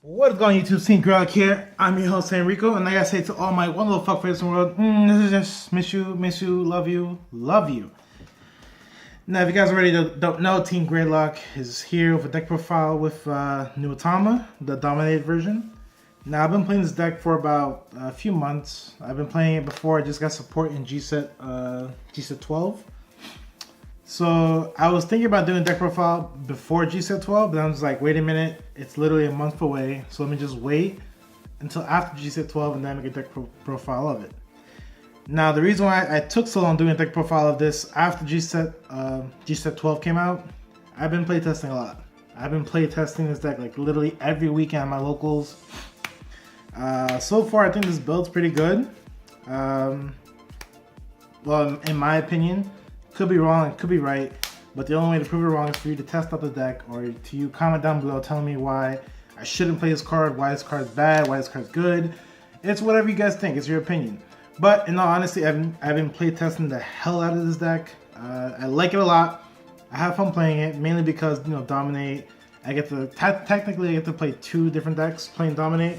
What is going on, YouTube? Team Gradelock here. I'm your host Enrico, and I gotta say to all my one little fuckface in the world, this is just miss you, love you, love you. Now, if you guys already don't know, Team Gradelock is here with a deck profile with Nubatama, the dominated version. Now, I've been playing this deck for about a few months. I've been playing it before. I just got support in G-Set 12. So I was thinking about doing a deck profile before G-Set 12, but I was like, wait a minute, it's literally a month away, so let me just wait until after G-Set 12 and then make a deck profile of it. Now, the reason why I took so long doing a deck profile of this after G-Set 12 came out, I've been playtesting a lot. I've been playtesting this deck like literally every weekend at my locals. So far, I think this build's pretty good. Well, in my opinion. Could be wrong, could be right, but the only way to prove it wrong is for you to test out the deck, or to you comment down below telling me why I shouldn't play this card, why this card's bad, why this card's good. It's whatever you guys think, it's your opinion. But in all honesty, I've been playtesting the hell out of this deck. I like it a lot. I have fun playing it, mainly because, you know, Dominate, I get to, technically I get to play two different decks playing Dominate.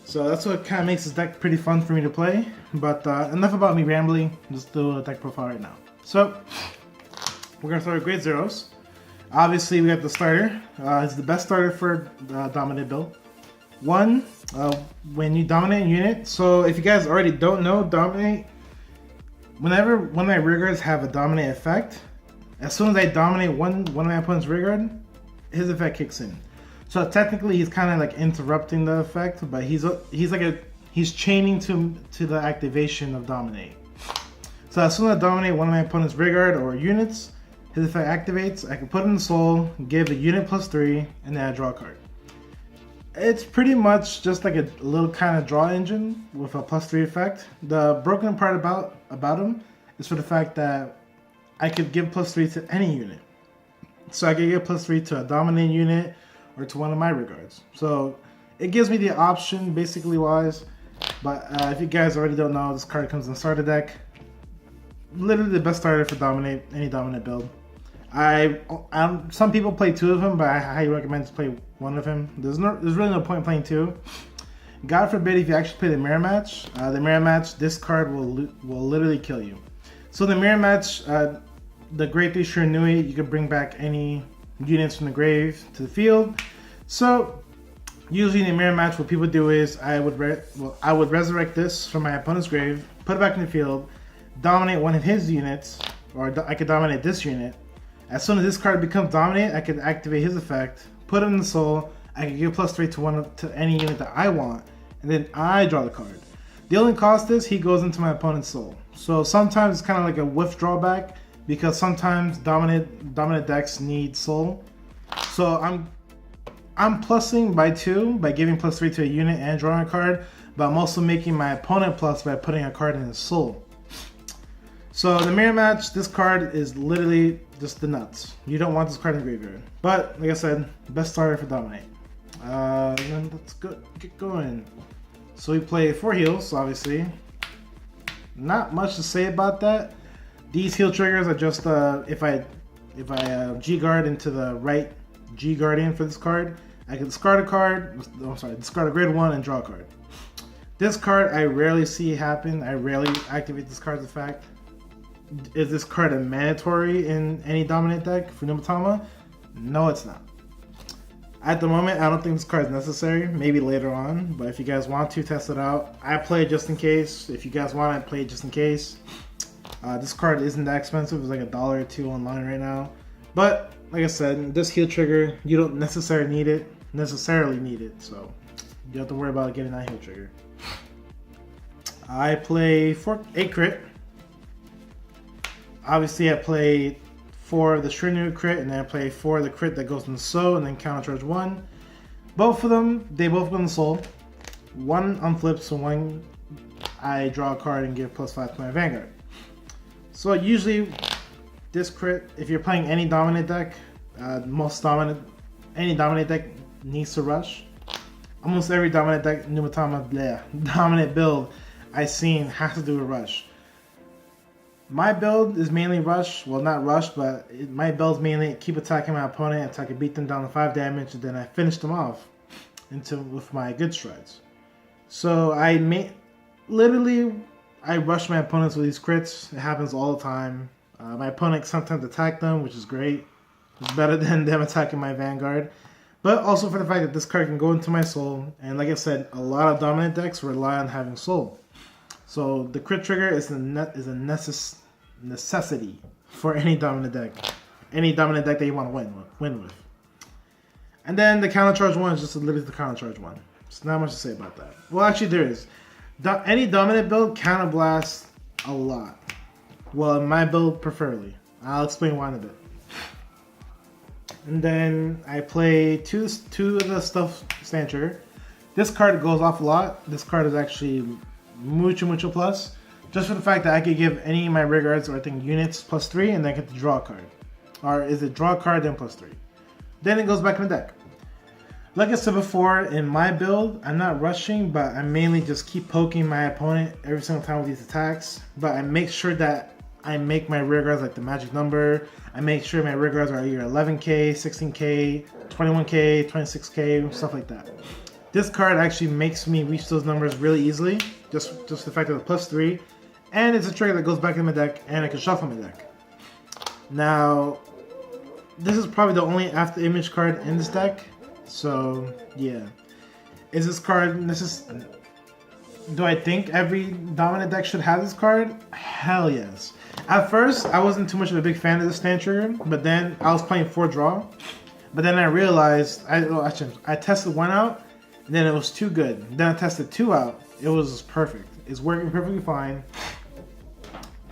So that's what kind of makes this deck pretty fun for me to play. But enough about me rambling, let's do a deck profile right now. So, we're going to start with grade zeros. Obviously, we got the starter. It's the best starter for Dominate build. One, when you dominate a unit. So, if you guys already don't know, Dominate, whenever one of my rear guards have a Dominate effect, as soon as I dominate one of my opponent's rear guard, his effect kicks in. So, technically, he's kind of like interrupting the effect, but he's chaining to the activation of Dominate. So as soon as I dominate one of my opponent's rear guard or units, his effect activates, I can put it in the soul, give the unit +3, and then I draw a card. It's pretty much just like a little kind of draw engine with a +3 effect. The broken part about him is for the fact that I could give +3 to any unit. So I could give +3 to a dominating unit or to one of my rear guards. So it gives me the option basically wise, but if you guys already don't know, this card comes in the starter deck. Literally the best starter for any dominant build. Some people play two of him, but I highly recommend to play one of him. There's really no point in playing two. God forbid if you actually play the mirror match. The mirror match, this card will literally kill you. So the mirror match, the Grade 3 Shiranui, you can bring back any units from the grave to the field. So usually in the mirror match, what people do is I would resurrect this from my opponent's grave, put it back in the field, dominate one of his units, or I could dominate this unit. As soon as this card becomes dominate, I can activate his effect, put it in the soul, I can give +3 to any unit that I want, and then I draw the card. The only cost is he goes into my opponent's soul. So sometimes it's kind of like a whiff drawback, because sometimes dominant decks need soul. So I'm plussing by 2 by giving +3 to a unit and drawing a card, but I'm also making my opponent plus by putting a card in his soul. So the mirror match, this card is literally just the nuts. You don't want this card in the graveyard. But like I said, best starter for Dominate. Then let's get going. So we play 4 heals, obviously. Not much to say about that. These heal triggers are just if I G guard into the right G Guardian for this card, I can discard a card. Discard a grade 1 and draw a card. This card I rarely see happen. I rarely activate this card's effect. Is this card a mandatory in any dominant deck for Nubatama? No, it's not. At the moment, I don't think this card is necessary. Maybe later on, but if you guys want to test it out, I play it just in case. If you guys want, I play it just in case. This card isn't that expensive. It's like $1 or $2 online right now. But like I said, this heal trigger, you don't necessarily need it. So you don't have to worry about getting that heal trigger. I play 8 crit. Obviously, I play 4 of the Shiranui crit, and then I play 4 of the crit that goes in the soul, and then countercharge 1. Both of them, they both go in the soul. 1 on flip, so 1 I draw a card and give +5 to my Vanguard. So usually, this crit, if you're playing any dominant deck, any dominant deck needs to rush. Almost every dominant deck, dominant build I've seen has to do a rush. My build is mainly rush, well not rush, but my build is mainly keep attacking my opponent until I can beat them down to 5 damage and then I finish them off. with my good strides. So I rush my opponents with these crits. It happens all the time. My opponent sometimes attack them, which is great. It's better than them attacking my Vanguard. But also for the fact that this card can go into my Soul. And like I said, a lot of dominant decks rely on having Soul. So the crit trigger is a necessity for any dominant deck. Any dominant deck that you want to win with. And then the counter charge one is just literally the counter charge one. There's not much to say about that. Well, actually there is. Any dominant build counterblast a lot. Well, in my build preferably. I'll explain why in a bit. And then I play two of the stuff stand trigger. This card goes off a lot. This card is actually mucho plus. Just for the fact that I could give any of my rear guards or I think units +3 and then I get to draw a card. Or is it draw a card then +3? Then it goes back in the deck. Like I said before, in my build, I'm not rushing, but I mainly just keep poking my opponent every single time with these attacks. But I make sure that I make my rear guards like the magic number. I make sure my rear guards are either 11k, 16k, 21k, 26k, stuff like that. This card actually makes me reach those numbers really easily, just the fact that it's +3. And it's a trigger that goes back in my deck, and I can shuffle my deck. Now, this is probably the only after image card in this deck. So, yeah. Is this card, do I think every dominant deck should have this card? Hell yes. At first, I wasn't too much of a big fan of the stand trigger, but then I was playing 4 draw. But then I realized, I tested 1 out, and then it was too good. Then I tested 2 out, it was perfect. It's working perfectly fine.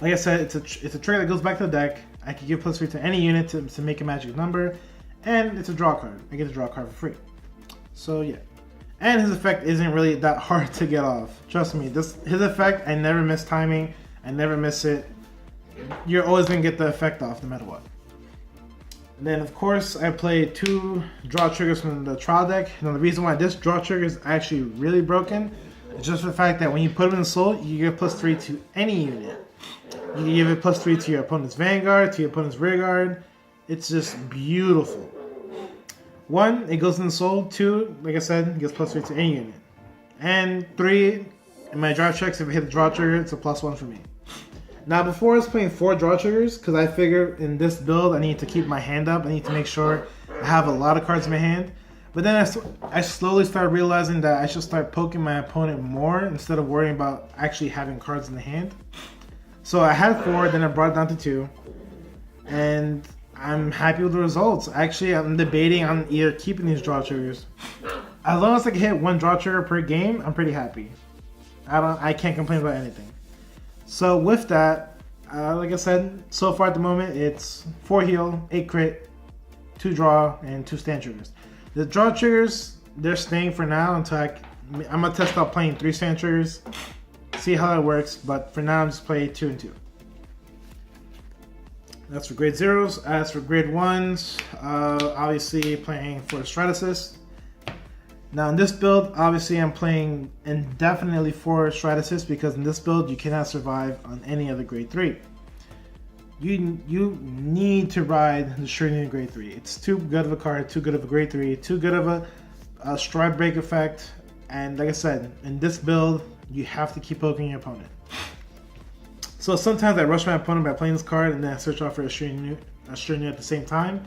Like I said, it's a trigger that goes back to the deck. I can give +3 to any unit to make a magic number. And it's a draw card. I get to draw a card for free. So yeah. And his effect isn't really that hard to get off. Trust me, his effect, I never miss timing. I never miss it. You're always going to get the effect off no matter what. And then of course I play 2 draw triggers from the trial deck. Now the reason why this draw trigger is actually really broken is just for the fact that when you put him in Soul, you get +3 to any unit. You can give it +3 to your opponent's Vanguard, to your opponent's rear guard. It's just beautiful. 1, it goes in the Soul. 2, like I said, it gets +3 to any unit. And 3, in my draw checks, if I hit the draw trigger, it's a +1 for me. Now before I was playing 4 draw triggers, because I figured in this build I need to keep my hand up. I need to make sure I have a lot of cards in my hand. But then I slowly started realizing that I should start poking my opponent more instead of worrying about actually having cards in the hand. So I had 4, then I brought it down to 2. And I'm happy with the results. Actually, I'm debating on either keeping these draw triggers. As long as I can hit 1 draw trigger per game, I'm pretty happy. I can't complain about anything. So with that, like I said, so far at the moment, it's 4 heal, 8 crit, 2 draw, and 2 stand triggers. The draw triggers, they're staying for now until I'm gonna test out playing 3 stand triggers, see how that works. But for now, I'm just playing 2 and 2. That's for grade 0s. As for grade 1s, obviously playing for Stratasys. Now in this build, obviously I'm playing indefinitely for Stratasys because in this build you cannot survive on any other grade 3. You need to ride the Shiranui grade 3. It's too good of a card, too good of a grade 3, too good of a stride break effect. And like I said, in this build, you have to keep poking your opponent. So sometimes I rush my opponent by playing this card and then I search out for a Shiranui at the same time.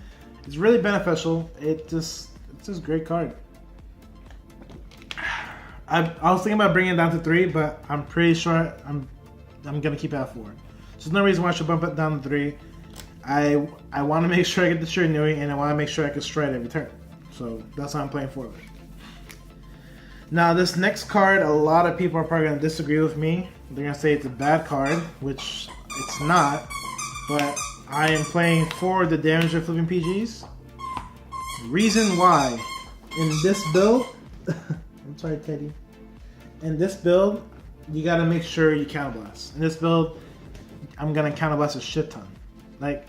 It's really beneficial. It's just a great card. I was thinking about bringing it down to 3, but I'm pretty sure I'm gonna keep it at 4. So there's no reason why I should bump it down to 3. I want to make sure I get the Shiranui, and I want to make sure I can stride every turn. So that's how I'm playing forward. Now this next card, a lot of people are probably gonna disagree with me. They're gonna say it's a bad card, which it's not. But I am playing for the damage of flipping PGs. Reason why, in this build. I'm sorry, Teddy. In this build, you gotta make sure you counterblast. In this build, I'm gonna counterblast a shit ton. Like,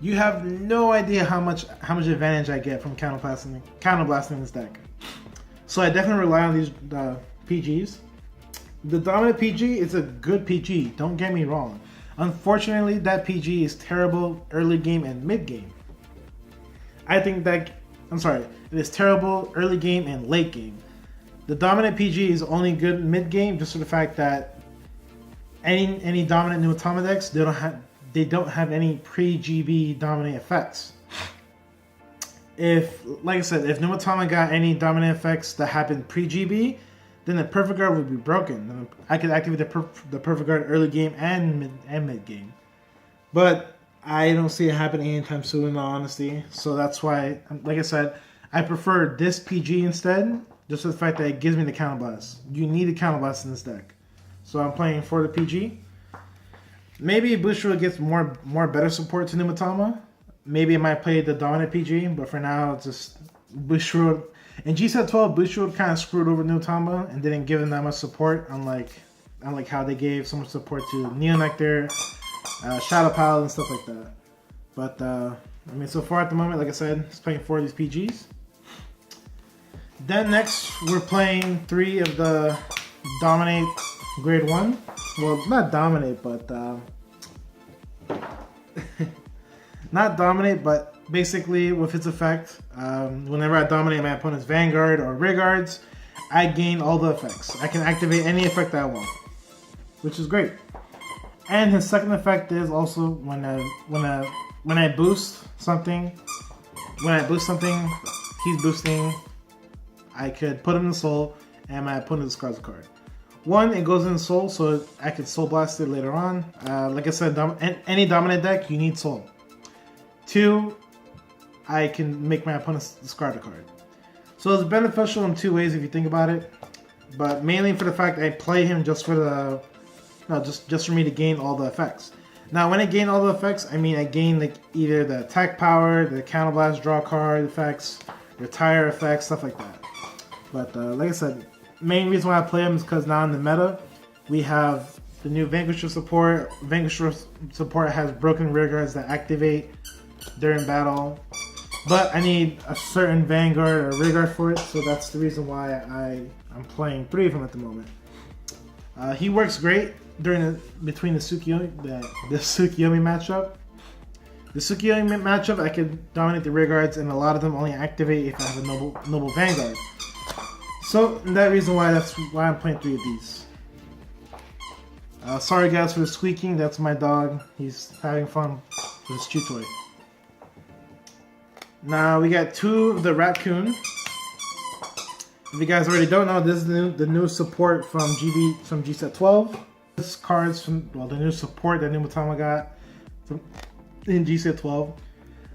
you have no idea how much advantage I get from counterblasting this deck. So I definitely rely on these PGs. The dominant PG is a good PG. Don't get me wrong. Unfortunately, that PG is terrible early game and mid game. I think that I'm sorry, it is terrible early game and late game. The dominant PG is only good mid game, just for the fact that any dominant Nubatama decks, they don't have any pre-GB dominant effects. If, like I said, if Nubatama got any dominant effects that happened pre-GB, then the Perfect Guard would be broken. I could activate the Perfect Guard early game and mid game. But I don't see it happening anytime soon, in all honesty. So that's why, like I said, I prefer this PG instead, just for the fact that it gives me the Counterblast. You need a Counterblast in this deck. So I'm playing for the PG. Maybe Bushiroad gets more better support to Nubatama. Maybe I might play the dominant PG, but for now, it's just Bushiroad. In G-Set 12, Bushiroad kind of screwed over Nubatama and didn't give him that much support, unlike how they gave so much support to Neo Nectar, Shadow Paladin, and stuff like that. But, I mean, so far at the moment, like I said, just playing 4 of these PGs. Then next, we're playing 3 of the Dominate Grade 1. Well, not Dominate, but... not Dominate, but basically with its effect, whenever I dominate my opponent's Vanguard or Rearguards, I gain all the effects. I can activate any effect that I want, which is great. And his second effect is also when I boost something, he's boosting, I could put him in Soul, and my opponent discards a card. 1, it goes in Soul, so I could Soulblast it later on. Like I said, any dominant deck, you need Soul. 2, I can make my opponent discard a card. So it's beneficial in 2 ways if you think about it, but mainly for the fact I play him just for just for me to gain all the effects. Now, when I gain all the effects, I mean I gain like either the attack power, the Counterblast draw card effects, retire effects, stuff like that. But like I said, main reason why I play him is because now in the meta we have the new Vanquisher support. Vanquisher support has broken rearguards that activate during battle, but I need a certain Vanguard or rearguard for it, so that's the reason why I'm playing 3 of them at the moment. He works great between the Tsukiyomi matchup. The Tsukiyomi matchup, I could dominate the rearguards, and a lot of them only activate if I have a noble Vanguard. So that reason why that's why I'm playing 3 of these. Sorry guys for the squeaking. That's my dog. He's having fun with his chew toy. Now we got 2 of the Raccoon. If you guys already don't know, this is the new support from G-Set 12. This card's from the new support that Nubatama got in G-Set 12.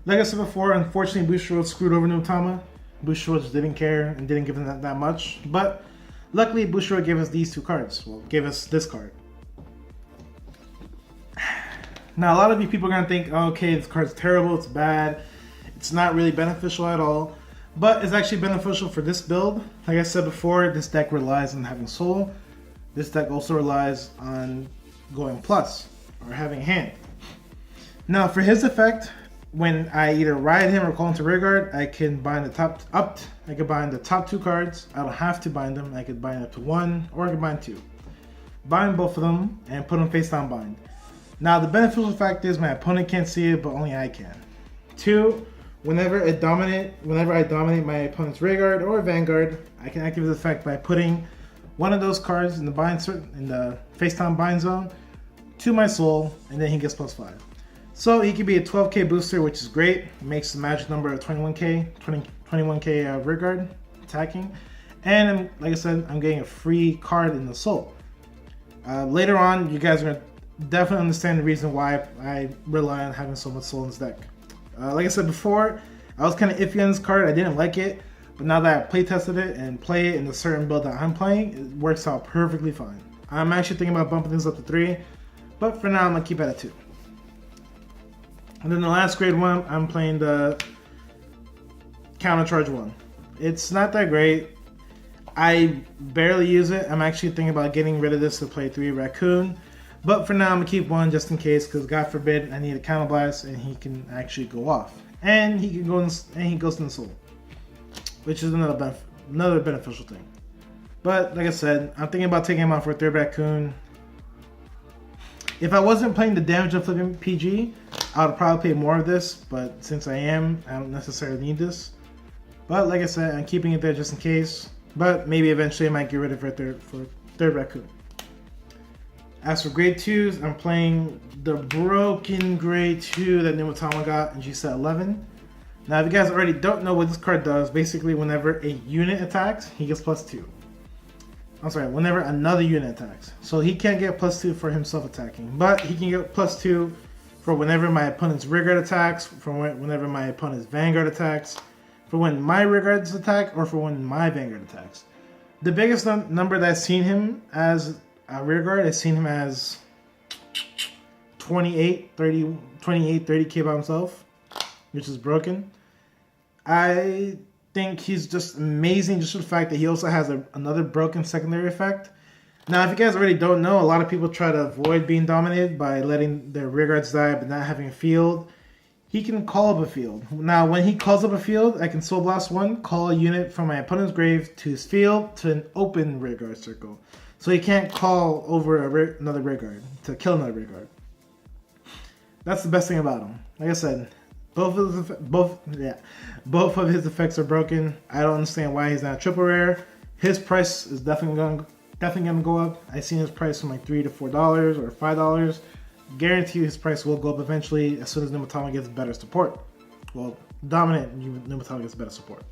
Like I said before, unfortunately Bushiroad screwed over Nubatama. Bushiroad just didn't care and didn't give him that much. But luckily Bushiroad gave us these 2 cards. Well, gave us this card. Now a lot of you people are gonna think, oh, okay, this card's terrible, it's bad. It's not really beneficial at all, but it's actually beneficial for this build. Like I said before, this deck relies on having Soul. This deck also relies on going plus, or having hand. Now for his effect, when I either ride him or call into rearguard, I can bind the top 2 cards. I don't have to bind them. I could bind up to 1, or I could bind 2. Bind both of them, and put them face down bind. Now the beneficial fact is my opponent can't see it, but only I can. 2, whenever I dominate my opponent's rearguard or Vanguard, I can activate the effect by putting one of those cards in the face down bind zone to my Soul, and then he gets +5. So he can be a 12k booster, which is great. It makes the magic number of 21k rearguard attacking, and like I said, I'm getting a free card in the Soul. Later on, you guys are gonna definitely understand the reason why I rely on having so much Soul in this deck. Like I said before, I was kind of iffy on this card. I didn't like it, but now that I play tested it and play it in the certain build that I'm playing, it works out perfectly fine. I'm actually thinking about bumping things up to 3, but for now I'm gonna keep it at 2. And then the last grade 1, I'm playing the Counter Charge 1. It's not that great. I barely use it. I'm actually thinking about getting rid of this to play 3 Raccoon. But for now, I'm going to keep 1 just in case, because God forbid I need a Counterblast and he can actually go off. And he goes in the Soul, which is another beneficial thing. But like I said, I'm thinking about taking him out for a 3rd Raccoon. If I wasn't playing the damage of flipping PG, I would probably play more of this, but since I don't necessarily need this. But like I said, I'm keeping it there just in case. But maybe eventually I might get rid of it for third raccoon. As for grade 2s, I'm playing the broken grade 2 that Nubatama got in G set 11. Now if you guys already don't know what this card does, basically whenever a unit attacks, he gets +2. I'm sorry, whenever another unit attacks. So he can't get +2 for himself attacking, but he can get +2 for whenever my opponent's rearguard attacks, for whenever my opponent's Vanguard attacks, for when my rearguards attack, or for when my Vanguard attacks. The biggest number that I've seen him as a rearguard, I've seen him as 28, 30k by himself, which is broken. I think he's just amazing just for the fact that he also has another broken secondary effect. Now, if you guys already don't know, a lot of people try to avoid being dominated by letting their rearguards die but not having a field. He can call up a field. Now, when he calls up a field, I can Soulblast 1, call a unit from my opponent's grave to his field to an open rearguard circle. So he can't call over another rearguard to kill another rearguard. That's the best thing about him. Like I said, both of his effects are broken. I don't understand why he's not a triple rare. His price is definitely gonna go up. I've seen his price from like $3 to $4 or $5. Guarantee his price will go up eventually as soon as Nubatama gets better support. Well, dominant Nubatama gets better support.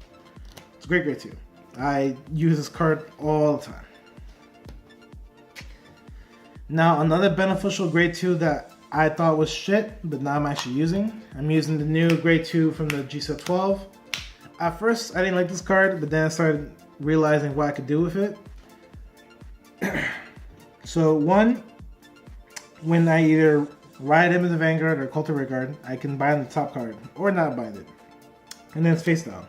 It's a great grade 2. I use this card all the time. Now, another beneficial grade 2 that I thought was shit, but now I'm actually using. I'm using the new grade 2 from the G set 12. At first, I didn't like this card, but then I started realizing what I could do with it. So, one, when I either ride him as a Vanguard or Cult of Regard, I can bind the top card, or not bind it. And then it's face down.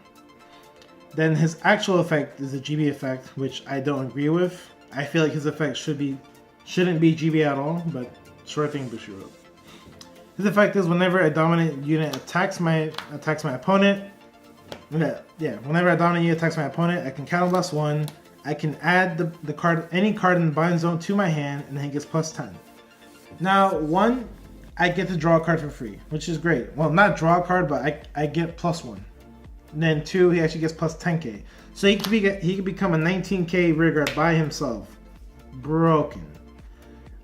Then his actual effect is a GB effect, which I don't agree with. I feel like his effect shouldn't be GB at all, but sure thing, Bushiroad. His effect is whenever a dominant unit attacks my opponent. Whenever a dominant unit attacks my opponent, I can Counterblast 1. I can add the card, any card in the bind zone to my hand, and then he gets +10. Now, 1, I get to draw a card for free, which is great. Well, not draw a card, but I get +1. And then 2, he actually gets +10k. So he could become a 19k rearguard by himself. Broken.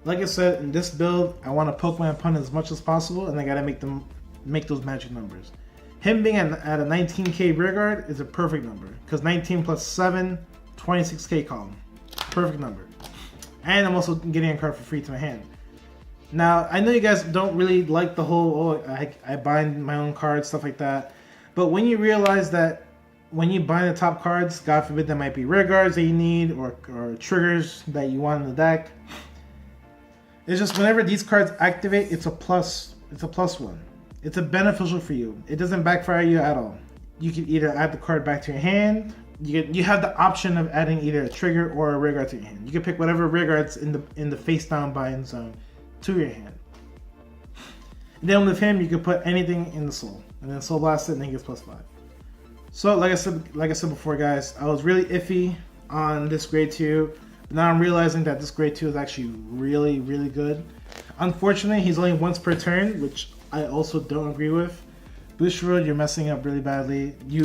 Like I said, in this build, I want to poke my opponent as much as possible, and I gotta make those magic numbers. Him being at a 19k rearguard is a perfect number, because 19 plus 7, 26k column. Perfect number. And I'm also getting a card for free to my hand. Now, I know you guys don't really like the whole, I bind my own cards, stuff like that. But when you realize that when you bind the top cards, God forbid there might be rearguards that you need, or triggers that you want in the deck. It's just whenever these cards activate, it's a +1. It's a beneficial for you. It doesn't backfire you at all. You can either add the card back to your hand. You have the option of adding either a trigger or a rearguard to your hand. You can pick whatever rearguards in the face down bind zone to your hand. And then with him, you can put anything in the soul, and then Soulblast it, and then he gets +5. So like I said before, guys, I was really iffy on this grade 2. But now I'm realizing that this grade 2 is actually really, really good. Unfortunately, he's only once per turn, which I also don't agree with. Bushiroad, you're messing up really badly. You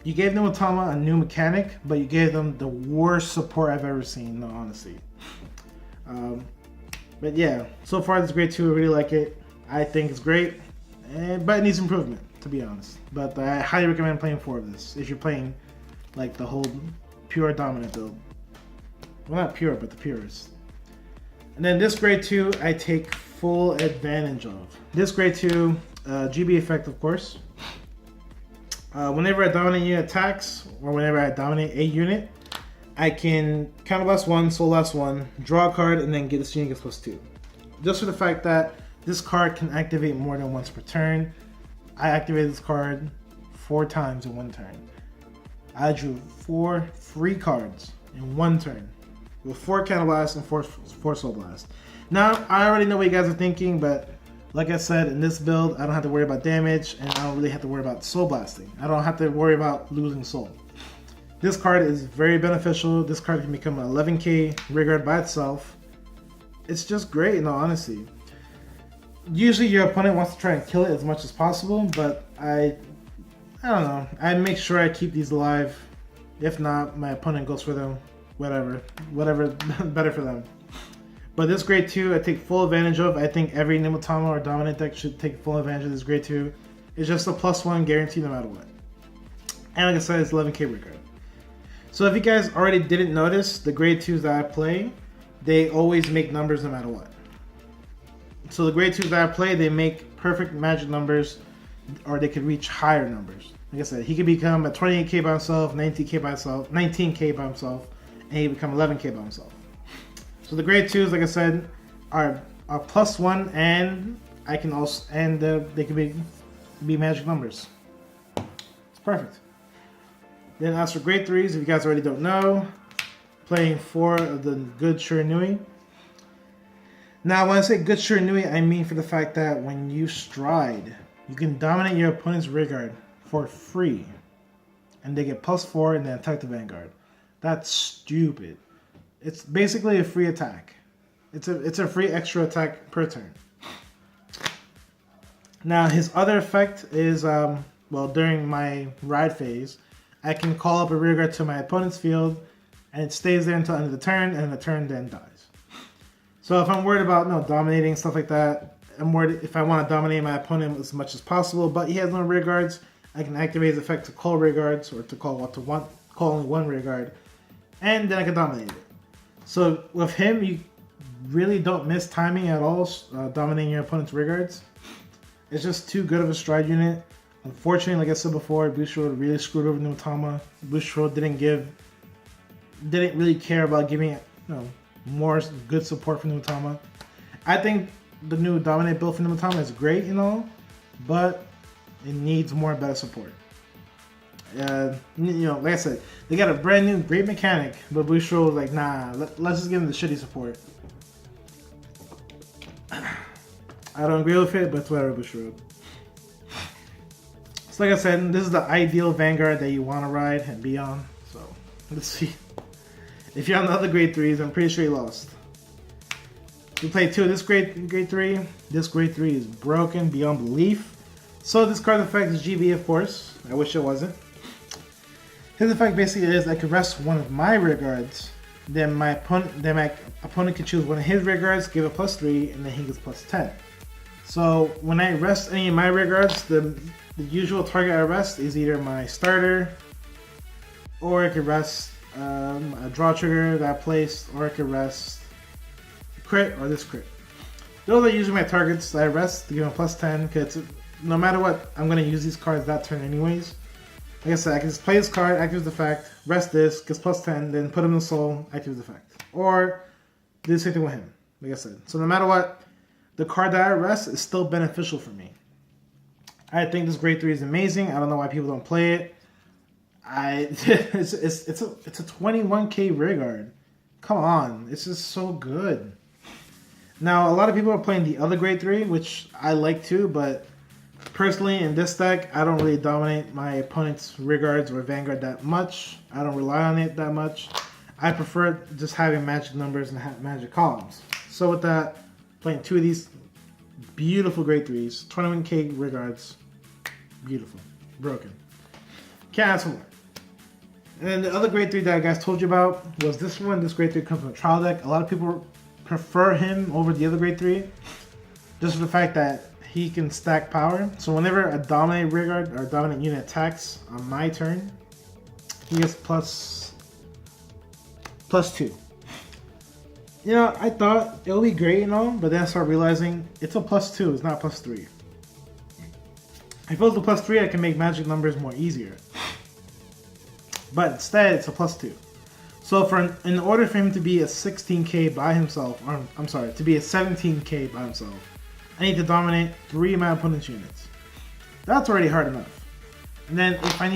gave Nubatama a new mechanic, but you gave them the worst support I've ever seen, no, honestly. But yeah, so far this grade 2, I really like it. I think it's great, but it needs improvement, to be honest. But I highly recommend playing 4 of this if you're playing like the whole pure dominant build. Well, not pure, but the purest. And then this grade 2, I take full advantage of. This grade 2, GB effect, of course. Whenever a dominant unit attacks, or whenever I dominate a unit, I can Counterblast 1, Soulblast 1, draw a card, and then get this unit gets +2. Just for the fact that this card can activate more than once per turn. I activated this card 4 times in 1 turn. I drew 4 free cards in 1 turn. With 4 Counterblast and 4 Soulblast. Now, I already know what you guys are thinking, but like I said, in this build, I don't have to worry about damage, and I don't really have to worry about soul blasting. I don't have to worry about losing soul. This card is very beneficial. This card can become an 11k rearguard by itself. It's just great, in all honesty. Usually your opponent wants to try and kill it as much as possible, but I I don't know. I make sure I keep these alive. If not, my opponent goes for them. Whatever better for them. But this grade 2, I take full advantage of. I think every Nubatama or Dominant deck should take full advantage of this grade 2. It's just a +1 guarantee no matter what. And like I said, it's 11k regard. So if you guys already didn't notice, the grade 2s that I play, they always make numbers no matter what. So the grade 2s that I play, they make perfect magic numbers, or they could reach higher numbers. Like I said, he could become a 28k by himself, 19k by himself, and he become 11k by himself. So the grade 2s, like I said, are +1, and I can also they can be magic numbers. It's perfect. Then as for grade 3s, if you guys already don't know, playing 4 of the good Shiranui. Now when I say good Shiranui, I mean for the fact that when you stride, you can dominate your opponent's rear guard for free, and they get +4 and then attack the Vanguard. That's stupid. It's basically a free attack. It's a free extra attack per turn. Now his other effect is well, during my ride phase, I can call up a rear guard to my opponent's field, and it stays there until the end of the turn, and the turn then dies. So if I'm worried about dominating stuff like that, I'm worried if I want to dominate my opponent as much as possible, but he has no rear guards, I can activate his effect to call rear guards, or to call only one rear guard, and then I can dominate it. So with him, you really don't miss timing at all, dominating your opponent's rear guards. It's just too good of a stride unit. Unfortunately, like I said before, Bushiroad really screwed over Nubatama. Bushiroad didn't really care about giving more good support for Nubatama. I think the new Dominate build for Nubatama is great and all, but it needs more better support. Like I said, they got a brand new great mechanic, but Bushiroad was like, nah, let's just give him the shitty support. I don't agree with it, but it's whatever, Bushiroad. So like I said, this is the ideal Vanguard that you want to ride and be on. So let's see. If you're on the other grade 3s, I'm pretty sure you lost. We played 2 of this grade 3. This grade 3 is broken beyond belief. So this card's effect is GB, of course. I wish it wasn't. His effect basically is I could rest one of my rear guards, then my opponent can choose one of his rear guards, give it +3, and then he gets +10. So when I rest any of my rear guards, the usual target I rest is either my starter, or I could rest a draw trigger that I placed, or I could rest crit or this crit. Those are usually my targets that I rest to give them +10, because no matter what, I'm going to use these cards that turn anyways. Like I said, I can just play this card, activates the effect, rest this, gets +10, then put him in the soul, activates the effect. Or do the same thing with him, like I said. So no matter what, the card that I rest is still beneficial for me. I think this grade 3 is amazing. I don't know why people don't play it. It's a 21k rear guard. Come on, it's just so good. Now a lot of people are playing the other grade 3, which I like too, but personally in this deck, I don't really dominate my opponent's rear guards or Vanguard that much. I don't rely on it that much. I prefer just having magic numbers and magic columns. So with that, playing 2 of these beautiful grade 3s, 21k rear guards, beautiful, broken. Can't ask for more. And then the other grade 3 that I guys told you about was this one. This grade 3 comes from a trial deck. A lot of people prefer him over the other grade 3, just for the fact that he can stack power. So whenever a dominant rear guard or dominant unit attacks on my turn, he gets +2. You know, I thought it would be great and all, but then I started realizing it's a +2, it's not +3. If it was a +3, I can make magic numbers more easier. But instead, it's a +2. So in order for him to be a 16k by himself, or I'm sorry, to be a 17k by himself, I need to dominate 3 of my opponent's units. That's already hard enough. And then if I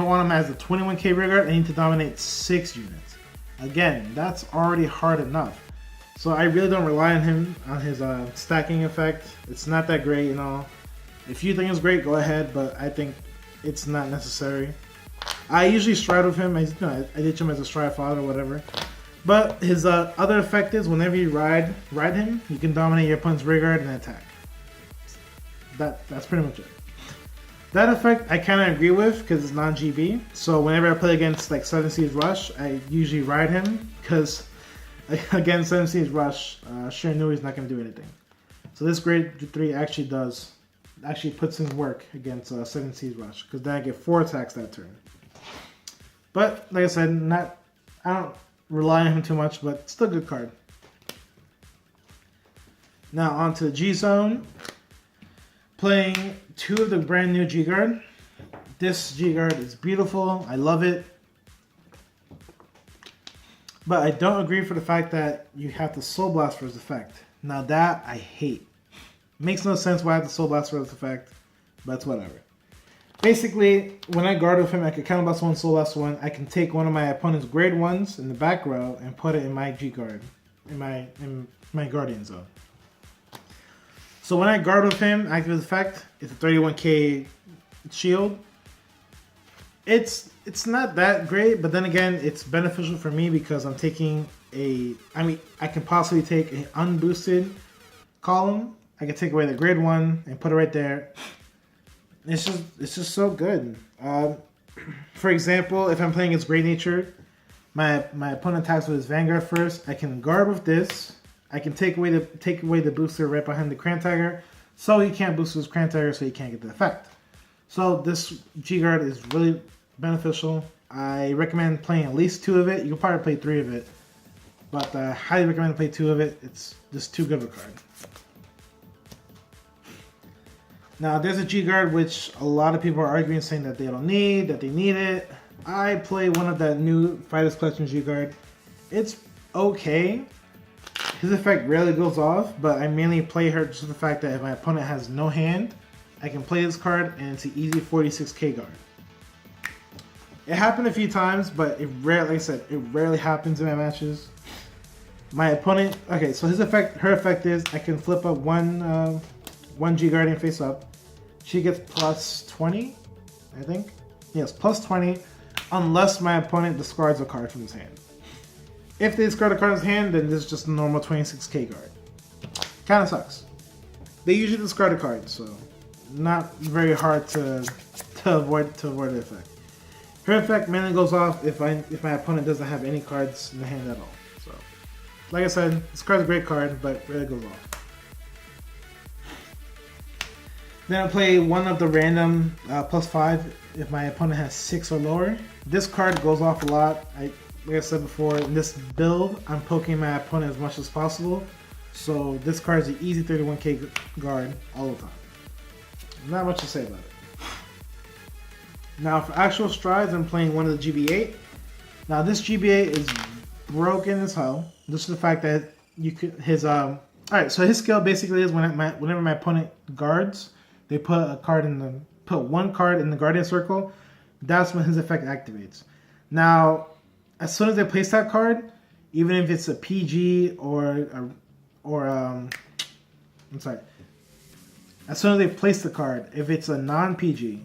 want him as a 21k rear guard, I need to dominate 6 units. Again, that's already hard enough. So I really don't rely on him, on his stacking effect. It's not that great, you know. If you think it's great, go ahead, but I think it's not necessary. I usually stride with him. I ditch him as a stride father or whatever. But his other effect is whenever you ride him, you can dominate your opponent's rear guard and attack. That's pretty much it. That effect I kind of agree with because it's non-GB. So whenever I play against like 7 Seas Rush, I usually ride him because against 7 Seas Rush, Shiranui is not going to do anything. So this grade 3 actually puts in work against 7 Seas Rush because then I get 4 attacks that turn. But like I said, I don't rely on him too much, but still a good card. Now on to the G Zone. Playing 2 of the brand new G Guard. This G Guard is beautiful. I love it. But I don't agree for the fact that you have to Soulblast for his effect. Now that I hate. Makes no sense why I have to Soulblast for his effect, but it's whatever. Basically, when I guard with him, I can Counterblast 1, Soulblast 1. I can take one of my opponent's grade 1s in the back row and put it in my G Guard, in my Guardian Zone. So when I guard with him, active his effect, it's a 31k shield. It's not that great, but then again, it's beneficial for me because I'm taking I can possibly take an unboosted column. I can take away the grade 1 and put it right there. It's just so good. For example, if I'm playing against Great Nature, my opponent attacks with his Vanguard first. I can guard with this. I can take away the booster right behind the Cran Tiger, so he can't boost his Cran Tiger, so he can't get the effect. So this G Guard is really beneficial. I recommend playing at least 2 of it. You can probably play 3 of it, but I highly recommend play 2 of it. It's just too good of a card. Now there's a G Guard which a lot of people are arguing, saying that they don't need, that they need it. I play one of that new Fighters Collection G Guard. It's okay. His effect rarely goes off, but I mainly play her just for the fact that if my opponent has no hand, I can play this card and it's an easy 46k guard. It happened a few times, but it rarely, like I said, it rarely happens in my matches. My opponent, okay, so her effect is I can flip up one G Guardian face up. She gets plus 20, I think. Yes, plus 20, unless my opponent discards a card from his hand. If they discard a card in his hand, then this is just a normal 26k guard. Kinda sucks. They usually discard a card, so not very hard to avoid the effect. Her effect mainly goes off if my opponent doesn't have any cards in the hand at all. So, like I said, this card's a great card, but it really goes off. Then I'll play one of the random plus 5 if my opponent has 6 or lower. This card goes off a lot. Like I said before, in this build, I'm poking my opponent as much as possible. So this card is an easy 31k guard all the time. Not much to say about it. Now for actual strides, I'm playing one of the GB8. Now this GB8 is broken as hell. Just the fact that you could alright, so his skill basically is whenever my opponent guards, they put one card in the Guardian Circle. That's when his effect activates. Now, as soon as they place that card, even if it's a PG I'm sorry. As soon as they place the card, if it's a non-PG,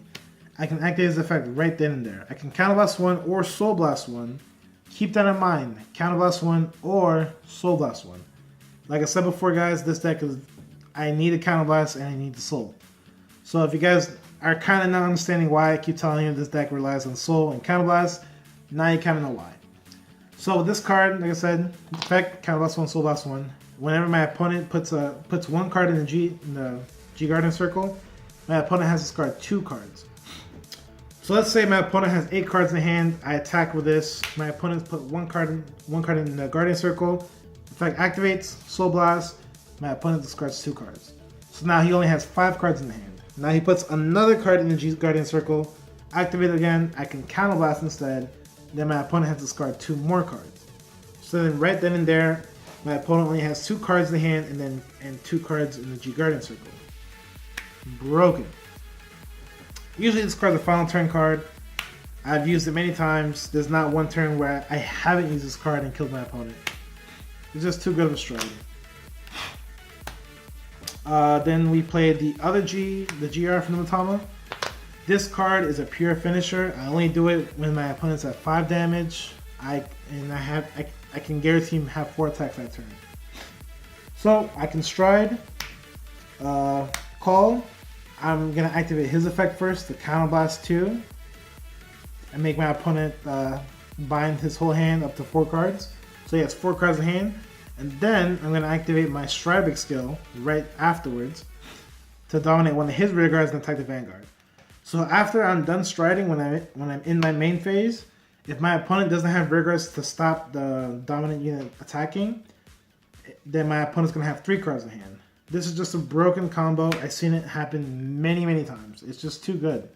I can activate his effect right then and there. I can Counterblast 1 or Soulblast 1. Keep that in mind. Counterblast 1 or Soulblast 1. Like I said before, guys, this deck is I need a Counterblast and I need the Soul. So if you guys are kind of not understanding why I keep telling you this deck relies on Soul and Counterblast, now you kind of know why. So with this card, like I said, effect Counterblast 1, Soulblast 1. Whenever my opponent puts one card in the G Guardian Circle, my opponent has to discard 2 cards. So let's say my opponent has 8 cards in hand. I attack with this. My opponent's put one card in the Guardian Circle. Effect activates, Soulblast. My opponent discards 2 cards. So now he only has 5 cards in the hand. Now he puts another card in the G Guardian Circle. Activate again. I can Counterblast instead. Then my opponent has to discard 2 more cards. So then right then and there, my opponent only has 2 cards in the hand and 2 cards in the G Guardian Circle. Broken. Usually this card's a final turn card. I've used it many times. There's not one turn where I haven't used this card and killed my opponent. It's just too good of a stride. Then we played the other the GR from Nubatama. This card is a pure finisher. I only do it when my opponent's at 5 damage. I can guarantee him have 4 attacks that turn. So I can stride, call. I'm going to activate his effect first, the Counterblast 2, and make my opponent bind his whole hand up to 4 cards. So he has 4 cards in hand. And then I'm going to activate my Stride skill right afterwards to dominate one of his rear guards and attack the Vanguard. So after I'm done striding, when I'm in my main phase, if my opponent doesn't have rear guards to stop the dominant unit attacking, then my opponent's going to have 3 cards in hand. This is just a broken combo. I've seen it happen many, many times. It's just too good.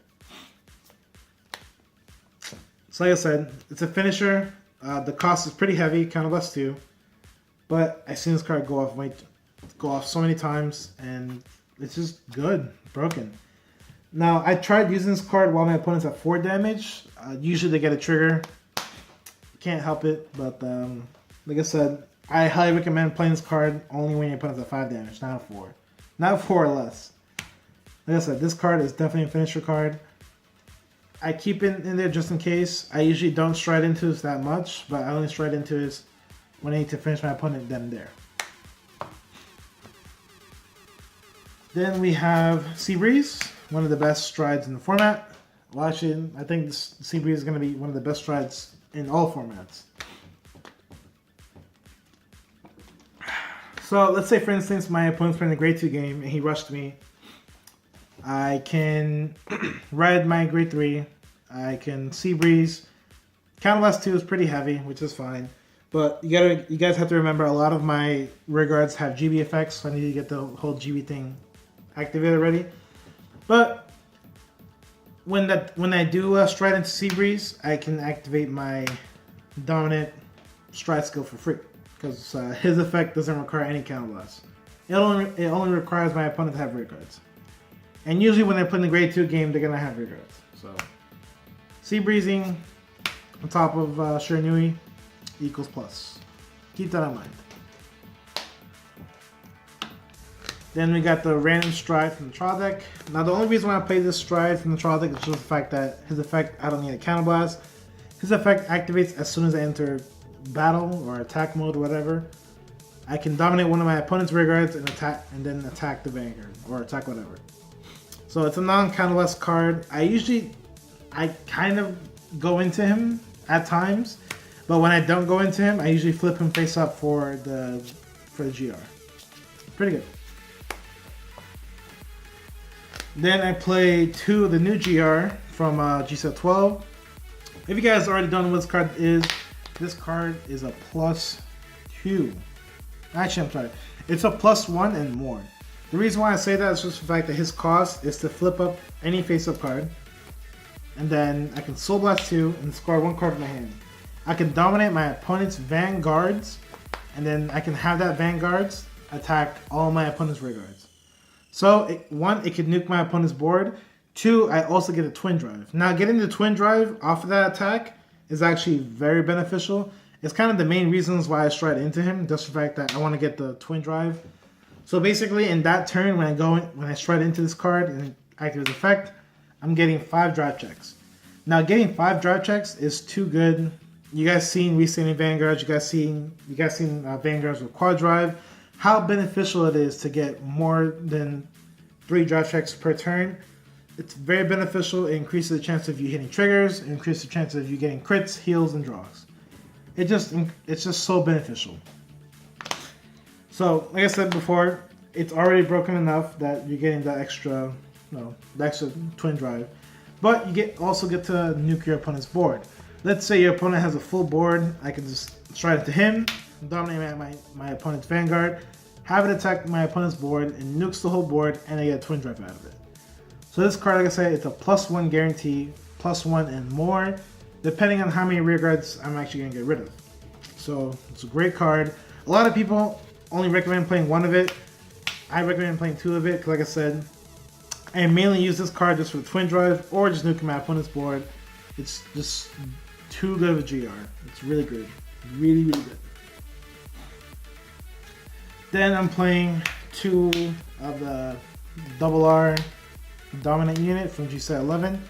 So like I said, it's a finisher. The cost is pretty heavy, Counterblast 2. But I've seen this card go off so many times, and it's just good, broken. Now, I tried using this card while my opponent's at 4 damage. Usually they get a trigger. Can't help it, but like I said, I highly recommend playing this card only when your opponent's at 5 damage, not 4. Not 4 or less. Like I said, this card is definitely a finisher card. I keep it in there just in case. I usually don't stride into this that much, but I only stride into this when I need to finish my opponent then and there. Then we have Seabreeze, one of the best strides in the format. Well, actually, I think this Seabreeze is going to be one of the best strides in all formats. So let's say, for instance, my opponent's playing a grade 2 game and he rushed me. I can ride my grade 3. I can Seabreeze. Counterblast 2 is pretty heavy, which is fine. But you guys have to remember, a lot of my rear guards have GB effects, so I need to get the whole GB thing activated already. But when I do stride into Seabreeze, I can activate my dominant stride skill for free, because his effect doesn't require any counterblast. It only requires my opponent to have rear guards. And usually when they're playing the grade 2 game, they're gonna have rear guards. So Seabreezing on top of Shiranui equals plus. Keep that in mind. Then we got the random stride from the trial deck. Now the only reason why I play this stride from the trial deck is just the fact that his effect, I don't need a counterblast. His effect activates as soon as I enter battle or attack mode or whatever. I can dominate one of my opponent's rear guards and then attack the Vanguard or attack whatever. So it's a non-counterblast card. I kind of go into him at times, but when I don't go into him, I usually flip him face up for the GR. Pretty good. Then I play 2 of the new GR from G-Set 12. If you guys already don't know what this card is a +2. Actually, I'm sorry. It's a +1 and more. The reason why I say that is just the fact that his cost is to flip up any face-up card. And then I can Soulblast 2 and discard 1 card from my hand. I can dominate my opponent's Vanguards, and then I can have that Vanguards attack all my opponent's rear guards. So, 1, it can nuke my opponent's board. 2, I also get a Twin Drive. Now, getting the Twin Drive off of that attack is actually very beneficial. It's kind of the main reasons why I stride into him, just the fact that I want to get the Twin Drive. So basically, in that turn, when I stride into this card and activate his effect, I'm getting 5 drive checks. Now, getting 5 drive checks is too good. You guys seen recently Vanguards. You guys seen Vanguards with quad drive. How beneficial it is to get more than 3 drive checks per turn. It's very beneficial. It increases the chance of you hitting triggers. It increases the chance of you getting crits, heals, and draws. It's just so beneficial. So, like I said before, it's already broken enough that you're getting the extra Twin Drive. But you also get to nuke your opponent's board. Let's say your opponent has a full board. I can just stride into him, dominate my opponent's Vanguard, have it attack my opponent's board, and nukes the whole board, and I get a Twin Drive out of it. So this card, like I said, it's a +1 guarantee, +1 and more, depending on how many rear guards I'm actually going to get rid of. So it's a great card. A lot of people only recommend playing 1 of it. I recommend playing 2 of it, because like I said, I mainly use this card just for the Twin Drive or just nuking my opponent's board. It's just too good of a GR. It's really good. Really, really good. Then I'm playing 2 of the RR Dominant unit from G-Set 11.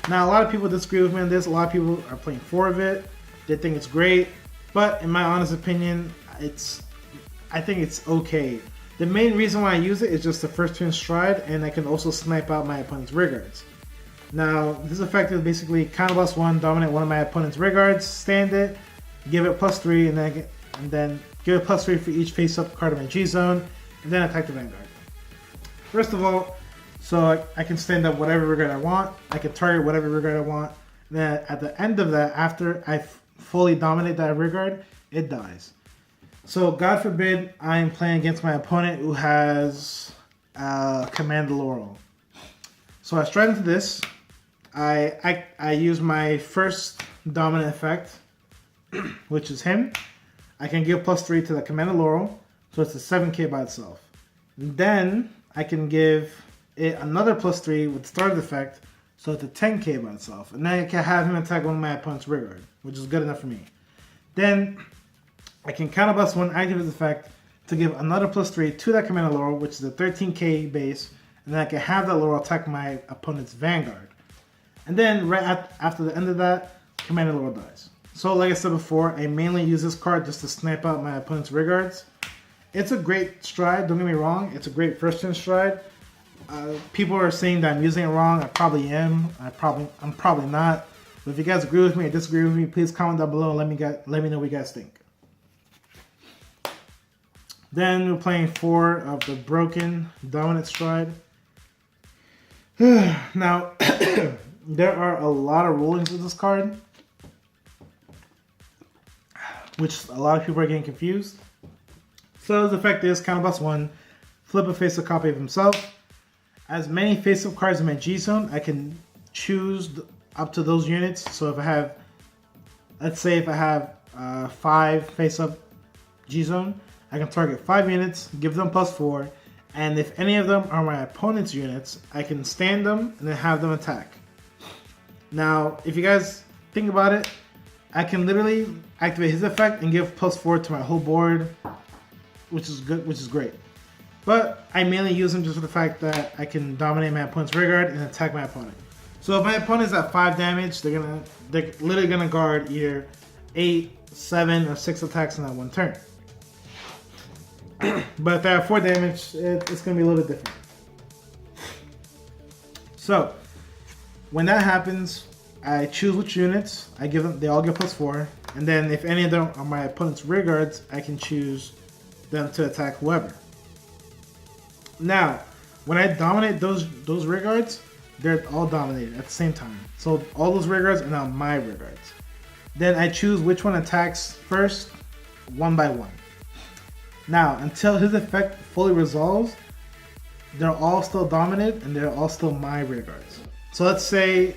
Now, a lot of people disagree with me on this. A lot of people are playing 4 of it. They think it's great. But in my honest opinion, I think it's okay. The main reason why I use it is just the first turn stride, and I can also snipe out my opponent's rear guards. Now, this effect is basically Counterblast 1, dominate one of my opponent's rear guards, stand it, give it +3, and then give it +3 for each face-up card in my G-zone, and then attack the Vanguard. First of all, so I can stand up whatever rear guard I want, I can target whatever rear guard I want, and then at the end of that, after I fully dominate that rear guard, it dies. So, God forbid, I am playing against my opponent who has Command Laurel. So I stride into this. I use my first dominant effect, which is him. I can give +3 to the Command Laurel, so it's a 7k by itself. And then I can give it another +3 with started effect, so it's a 10k by itself. And then I can have him attack one of my opponent's rear guard, which is good enough for me. Then I can Counterblast 1, activate his effect to give another +3 to that Command Laurel, which is a 13k base, and then I can have that Laurel attack my opponent's Vanguard. And then right after the end of that, Command Laurel dies. So like I said before, I mainly use this card just to snipe out my opponent's rear guards. It's a great stride, don't get me wrong, it's a great first turn stride. People are saying that I'm using it wrong. I probably am. I'm probably not. But if you guys agree with me or disagree with me, please comment down below and let me know what you guys think. Then we're playing 4 of the broken dominant stride. Now, there are a lot of rulings with this card, which a lot of people are getting confused. So the effect is Counterblast 1, flip a face-up copy of himself. As many face-up cards in my G-zone, I can choose up to those units. So if I have, let's say if I have 5 face-up G-zone, I can target 5 units, give them +4, and if any of them are my opponent's units, I can stand them and then have them attack. Now, if you guys think about it, I can literally activate his effect and give +4 to my whole board, which is good, which is great. But I mainly use him just for the fact that I can dominate my opponent's rear guard and attack my opponent. So if my opponent's at 5 damage, they're literally gonna guard either 8, 7, or 6 attacks in that one turn. But if they have 4 damage, it's going to be a little bit different. So, when that happens, I choose which units, I give them, they all get +4, and then if any of them are my opponent's rear guards, I can choose them to attack whoever. Now, when I dominate those rear guards, they're all dominated at the same time. So all those rear guards are now my rear guards. Then I choose which one attacks first, one by one. Now, until his effect fully resolves, they're all still dominant and they're all still my rear guards. So let's say,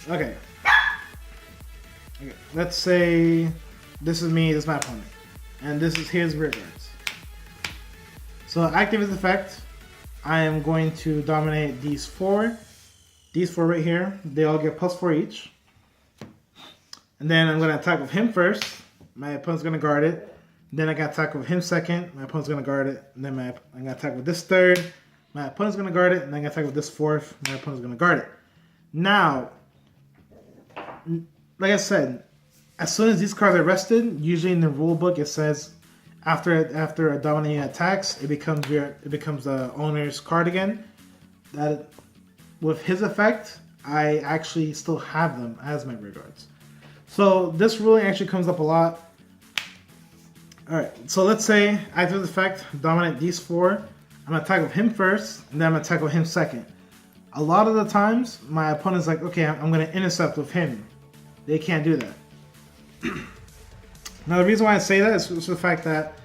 okay, let's say this is me, this is my opponent, and this is his rear guards. So active his effect, I am going to dominate these four right here. They all get +4 each. And then I'm going to attack with him first. My opponent's going to guard it. Then I got attack with him second. My opponent's going to guard it. And then I'm going to attack with this third. My opponent's going to guard it. And then I'm going to attack with this fourth. My opponent's going to guard it. Now, like I said, as soon as these cards are rested, usually in the rule book it says after a dominating attacks, it becomes the owner's card again. That with his effect, I actually still have them as my rear guards. So this ruling actually comes up a lot. Alright, so let's say after the effect, dominate these four. I'm going to attack with him first, and then I'm going to attack with him second. A lot of the times, my opponent's like, okay, I'm going to intercept with him. They can't do that. Now the reason why I say that is the fact that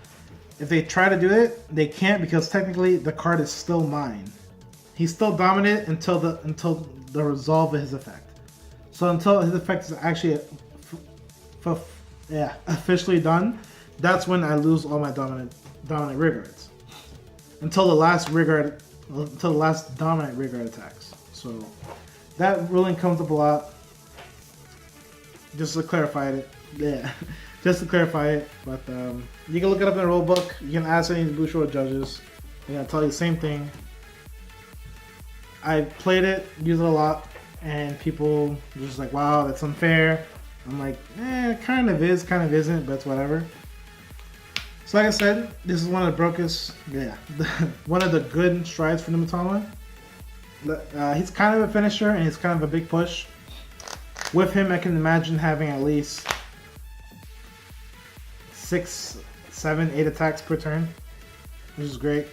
if they try to do it, they can't, because technically the card is still mine. He's still dominant until the resolve of his effect. So until his effect is actually officially done, that's when I lose all my dominant rear guards. Until the last dominant rear guard attacks. So that ruling comes up a lot. Just to clarify it, just to clarify it. But you can look it up in the rule book. You can ask any of the Bushiroad judges. They're gonna tell you the same thing. I played it, used it a lot, and people are just like, wow, that's unfair. I'm like, it kind of is, kind of isn't, but it's whatever. So like I said, this is one of the brokest, one of the good strides for Nubatama. He's kind of a finisher and he's kind of a big push. With him, I can imagine having at least 6, 7, 8 attacks per turn, which is great.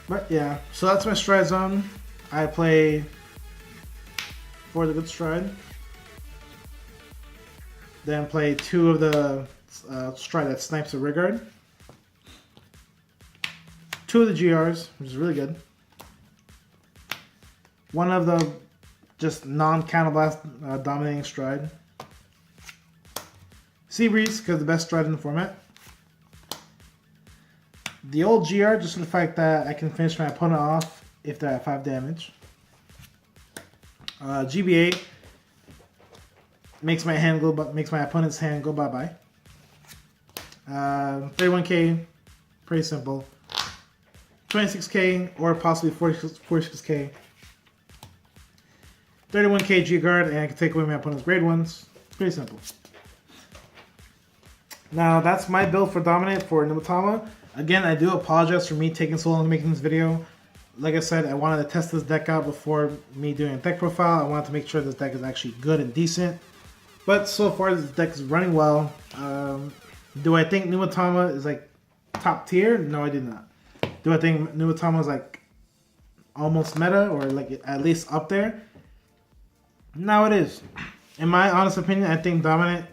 But yeah, so that's my stride zone. I play for the good stride. Then play 2 of the stride that snipes a rear guard. 2 of the GRs, which is really good. 1 of the just non-Counterblast dominating stride. Sea Breeze, because the best stride in the format. The old GR, just for the fact that I can finish my opponent off if they're at 5 damage. GBA makes my opponent's hand go bye-bye. 31k, pretty simple. 26k or possibly 46k. 31k G guard, and I can take away my opponent's grade 1s. Pretty simple. Now that's my build for Dominate for Nubatama. Again, I do apologize for me taking so long making this video. Like I said, I wanted to test this deck out before me doing a deck profile. I wanted to make sure this deck is actually good and decent. But so far, this deck is running well. Do I think Nubatama is like top tier? No, I do not. Do I think Nubatama is like almost meta or like at least up there? No, it is. In my honest opinion, I think Dominant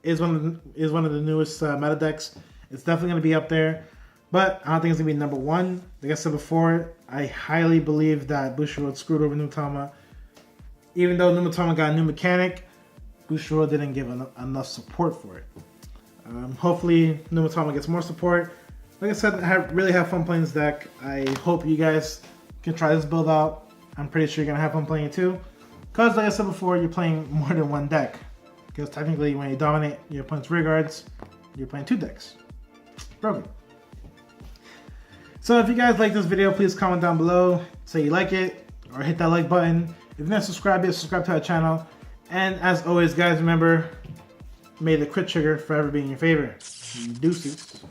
is one of the newest meta decks. It's definitely going to be up there, but I don't think it's going to be number 1. Like I said before, I highly believe that Bushiroad screwed over Nubatama. Even though Nubatama got a new mechanic, Bushiroad didn't give enough support for it. Hopefully, Nubatama gets more support. Like I said, I really have fun playing this deck. I hope you guys can try this build out. I'm pretty sure you're going to have fun playing it too. Because, like I said before, you're playing more than one deck. Because technically, when you dominate your opponent's rear guards, you're playing 2 decks. Broken. So if you guys like this video, please comment down below. Say you like it, or hit that like button. If you're not subscribed yet, subscribe to our channel. And as always, guys, remember, may the crit trigger forever be in your favor. Deuces.